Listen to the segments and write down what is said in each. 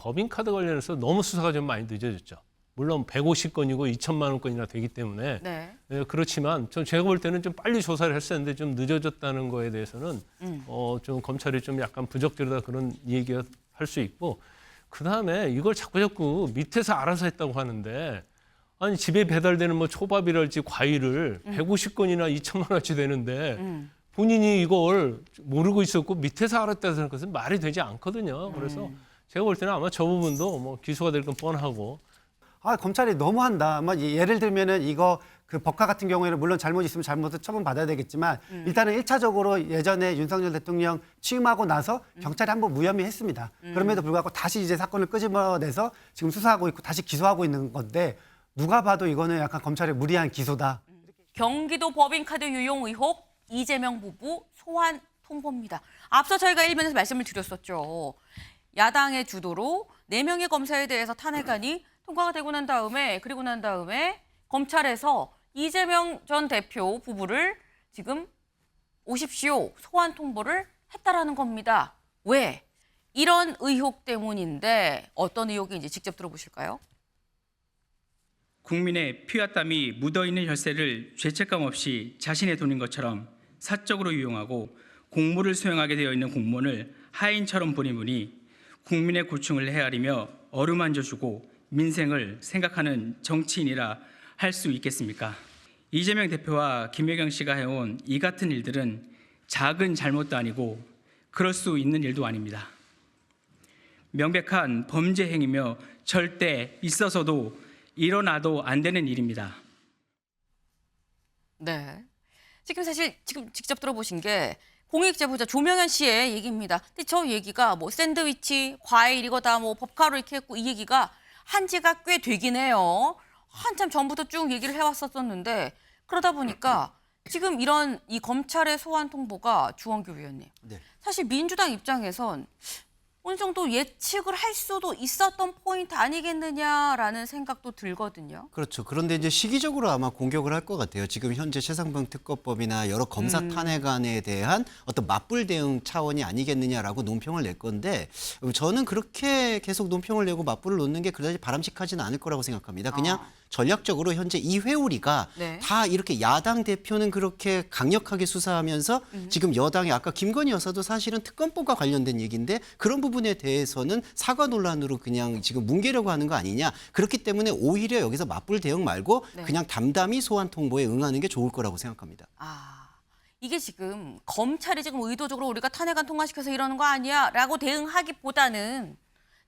법인카드 관련해서 너무 수사가 좀 많이 늦어졌죠. 물론 150건이고 2천만 원권이나 되기 때문에 네. 그렇지만 제가 볼 때는 좀 빨리 조사를 했어야 했는데 좀 늦어졌다는 거에 대해서는 좀 검찰이 좀 약간 부적절하다 그런 얘기가 할 수 있고, 그다음에 이걸 자꾸 밑에서 알아서 했다고 하는데, 아니 집에 배달되는 뭐 초밥이랄지 과일을 150건이나 2천만 원어치 되는데 본인이 이걸 모르고 있었고 밑에서 알았다는 것은 말이 되지 않거든요. 그래서 제가 볼 때는 아마 저 부분도 뭐 기소가 될 건 뻔하고. 검찰이 너무한다. 뭐 예를 들면은 이거 그 법카 같은 경우에는 물론 잘못 있으면 잘못을 처분받아야 되겠지만 일단은 1차적으로 예전에 윤석열 대통령 취임하고 나서 경찰이 한번 무혐의 했습니다. 그럼에도 불구하고 다시 이제 사건을 끄집어내서 지금 수사하고 있고 다시 기소하고 있는 건데, 누가 봐도 이거는 약간 검찰의 무리한 기소다. 경기도 법인카드 유용 의혹 이재명 부부 소환 통보입니다. 앞서 저희가 일면에서 말씀을 드렸었죠. 야당의 주도로 4명의 검사에 대해서 탄핵안이 통과가 되고 난 다음에, 그리고 난 다음에 검찰에서 이재명 전 대표 부부를 지금 오십시오 소환 통보를 했다라는 겁니다. 왜? 이런 의혹 때문인데 어떤 의혹인지 직접 들어보실까요? 국민의 피와 땀이 묻어있는 혈세를 죄책감 없이 자신의 돈인 것처럼 사적으로 유용하고 공무를 수행하게 되어 있는 공무원을 하인처럼 보는 분이 국민의 고충을 헤아리며 어루만져주고 민생을 생각하는 정치인이라 할 수 있겠습니까? 이재명 대표와 김여경 씨가 해온 이 같은 일들은 작은 잘못도 아니고 그럴 수 있는 일도 아닙니다. 명백한 범죄 행위며 절대 있어서도 일어나도 안 되는 일입니다. 네. 지금 사실 직접 들어보신 게 공익제보자 조명현 씨의 얘기입니다. 근데 저 얘기가 뭐 샌드위치, 과일 이거다 뭐 법카로 이렇게 했고 이 얘기가 한 지가 꽤 되긴 해요. 한참 전부터 쭉 얘기를 해왔었는데 그러다 보니까 지금 이런 이 검찰의 소환 통보가 주원규 위원님. 네. 사실 민주당 입장에선 어느 정도 예측을 할 수도 있었던 포인트 아니겠느냐라는 생각도 들거든요. 그렇죠. 그런데 이제 시기적으로 아마 공격을 할 것 같아요. 지금 현재 최상병 특검법이나 여러 검사 탄핵안에 대한 어떤 맞불 대응 차원이 아니겠느냐라고 논평을 낼 건데, 저는 그렇게 계속 논평을 내고 맞불을 놓는 게 그다지 바람직하지는 않을 거라고 생각합니다. 그냥 전략적으로 현재 이 회오리가 네. 다 이렇게 야당 대표는 그렇게 강력하게 수사하면서 지금 여당이 아까 김건희 여사도 사실은 특검법과 관련된 얘기인데 그런 부분에 대해서는 사과 논란으로 그냥 지금 뭉개려고 하는 거 아니냐. 그렇기 때문에 오히려 여기서 맞불 대응 말고 네. 그냥 담담히 소환 통보에 응하는 게 좋을 거라고 생각합니다. 이게 지금 검찰이 지금 의도적으로 우리가 탄핵안 통과시켜서 이러는 거 아니야 라고 대응하기보다는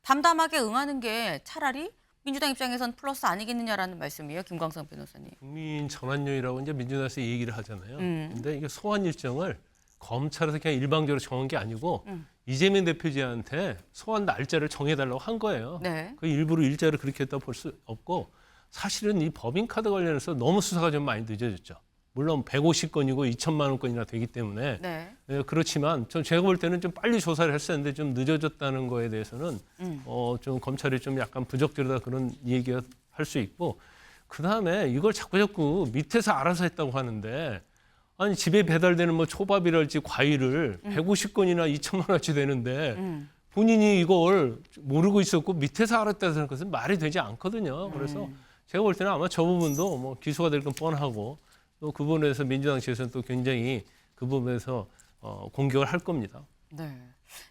담담하게 응하는 게 차라리 민주당 입장에선 플러스 아니겠느냐라는 말씀이에요. 김광석 변호사님. 국민 전환료이라고 이제 민주당에서 얘기를 하잖아요. 근데 이게 소환 일정을 검찰에서 그냥 일방적으로 정한 게 아니고 이재명 대표지한테 소환 날짜를 정해달라고 한 거예요. 네. 그 일부러 일자를 그렇게 했다고 볼 수 없고, 사실은 이 법인카드 관련해서 너무 수사가 좀 많이 늦어졌죠. 물론 150건이고 2천만 원권이나 되기 때문에 네. 그렇지만 제가 볼 때는 좀 빨리 조사를 했어야 했는데 좀 늦어졌다는 거에 대해서는 좀 검찰이 좀 약간 부적절하다 그런 얘기가 할 수 있고, 그다음에 이걸 자꾸 밑에서 알아서 했다고 하는데, 아니 집에 배달되는 뭐 초밥이랄지 과일을 150건이나 2천만 원어치 되는데 본인이 이걸 모르고 있었고 밑에서 알았다는 것은 말이 되지 않거든요. 그래서 제가 볼 때는 아마 저 부분도 뭐 기소가 될 건 뻔하고, 또 그 부분에서 민주당 측에서는 또 굉장히 그 부분에서 공격을 할 겁니다. 네.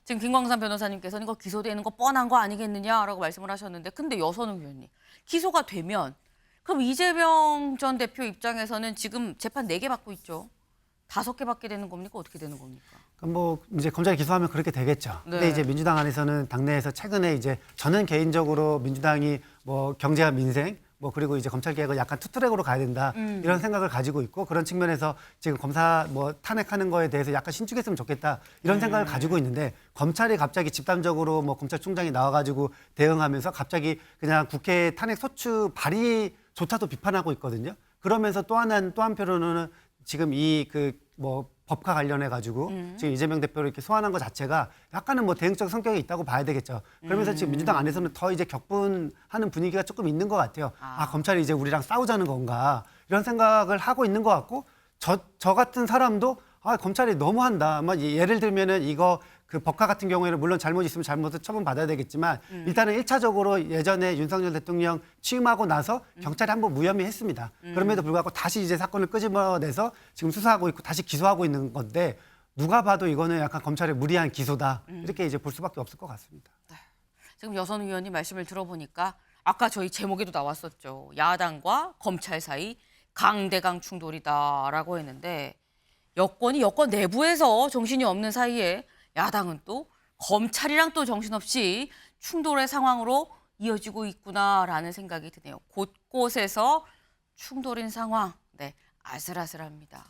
지금 김광삼 변호사님께서는 이거 기소되는 거 뻔한 거 아니겠느냐라고 말씀을 하셨는데, 근데 여선우 위원님, 기소가 되면 그럼 이재명 전 대표 입장에서는 지금 재판 4개 받고 있죠. 5개 받게 되는 겁니까? 어떻게 되는 겁니까? 그럼 뭐 이제 검찰이 기소하면 그렇게 되겠죠. 네. 근데 이제 민주당 안에서는 당내에서 최근에 이제 저는 개인적으로 민주당이 뭐 경제와 민생 뭐 그리고 이제 검찰 개혁을 약간 투트랙으로 가야 된다 이런 생각을 가지고 있고, 그런 측면에서 지금 검사 뭐 탄핵하는 거에 대해서 약간 신중했으면 좋겠다 이런 생각을 가지고 있는데, 검찰이 갑자기 집단적으로 뭐 검찰총장이 나와가지고 대응하면서 갑자기 그냥 국회 탄핵 소추 발의조차도 비판하고 있거든요. 그러면서 또 한편으로는 지금 이 그 뭐 법과 관련해 가지고 지금 이재명 대표를 이렇게 소환한 것 자체가 약간은 뭐 대응적 성격이 있다고 봐야 되겠죠. 그러면서 지금 민주당 안에서는 더 이제 격분하는 분위기가 조금 있는 것 같아요. 검찰이 이제 우리랑 싸우자는 건가 이런 생각을 하고 있는 것 같고, 저 같은 사람도 아, 검찰이 너무한다. 아마 예를 들면은 이거 그 법카 같은 경우에는 물론 잘못 있으면 잘못을 처분받아야 되겠지만 일단은 1차적으로 예전에 윤석열 대통령 취임하고 나서 경찰이 한번 무혐의 했습니다. 그럼에도 불구하고 다시 이제 사건을 끄집어내서 지금 수사하고 있고 다시 기소하고 있는 건데 누가 봐도 이거는 약간 검찰의 무리한 기소다. 이렇게 이제 볼 수밖에 없을 것 같습니다. 지금 여선 의원님 말씀을 들어보니까 아까 저희 제목에도 나왔었죠. 야당과 검찰 사이 강대강 충돌이다라고 했는데 여권이 여권 내부에서 정신이 없는 사이에 야당은 또 검찰이랑 또 정신없이 충돌의 상황으로 이어지고 있구나라는 생각이 드네요. 곳곳에서 충돌인 상황, 네, 아슬아슬합니다.